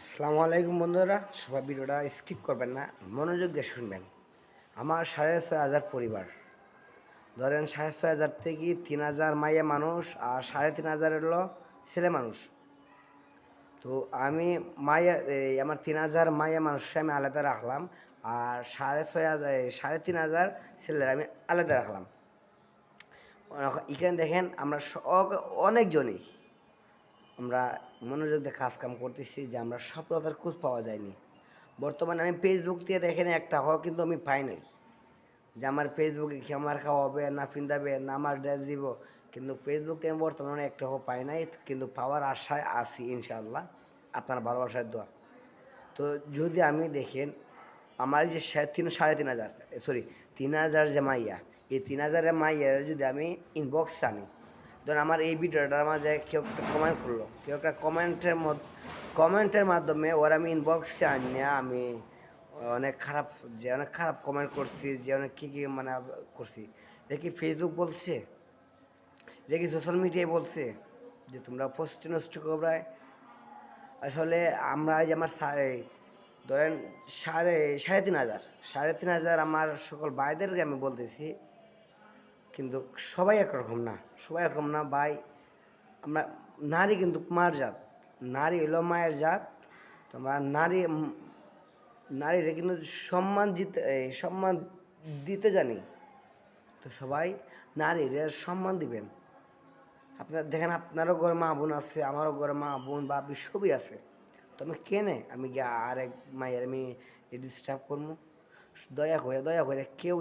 আসসালামু আলাইকুম বন্ধুরা, সবাই ভিডিওটা স্কিপ করবেন না, মনোযোগ দিয়ে শুনবেন। আমার 6,500 পরিবার, ধরেন 6,500 থেকে 3,000 মাইয়া মানুষ আর 3,500 হলো ছেলে মানুষ। তো আমি আমার 3,000 মাইয়া মানুষকে আমি আলাদা রাখলাম, আর 6,500 3,500 ছেলেরা আমি আলাদা রাখলাম। এখানে দেখেন আমরা অনেকজনই আমরা মনোযোগ দিয়ে কাজ কাম করতেছি, যে আমরা সফলতার খোঁজ পাওয়া যায়নি। বর্তমানে আমি ফেসবুক দিয়ে দেখেন একটা কিন্তু আমি পাই নাই, যে আমার ফেসবুকে কি আমার খাওয়াবে না ফিন্দাবে না আমার ড্রেস দিব, কিন্তু ফেসবুকে আমি বর্তমানে একটা পাই নাই, কিন্তু পাওয়ার আশায় আছি ইনশাআল্লাহ, আপনার ভালোবাসার দোয়া। তো যদি আমি দেখেন আমার যে 3,500 সরি 3,000 যে মাইয়া, এই 3,000 মাইয়ার যদি আমি ইনবক্স আনি, ধরুন আমার এই ভিডিওটার মাঝে কেউ একটা কমেন্ট করলো, কেউ একটা কমেন্টের মাধ্যমে ওরা আমি ইনবক্সে আনিয়ে আমি অনেক খারাপ কমেন্ট করছি, যে অনেক কী মানে করছি। এটা কি ফেসবুক বলছে, এটা কি সোশ্যাল মিডিয়ায় বলছে যে তোমরা পোস্ট নষ্ট করবে? আসলে আমরা যে আমার ধরেন সাড়ে 3,500 আমার সকল ভাইদেরকে আমি বলতেছি, কিন্তু সবাই একরকম না ভাই। আমরা নারী কিন্তু মার জাত, নারী হলো মায়ের জাত। তোমরা নারীরা কিন্তু সম্মান দিতে জানি। তো সবাই নারীরা সম্মান দিবেন। আপনার দেখেন, আপনারও ঘরে মা বোন আছে, আমারও ঘরে মা বোন বাপি সবই আছে। তো আমি কেনে আমি গিয়ে আরেক মায়ের আমি ডিস্টার্ব করবো? দয়া করে কেউ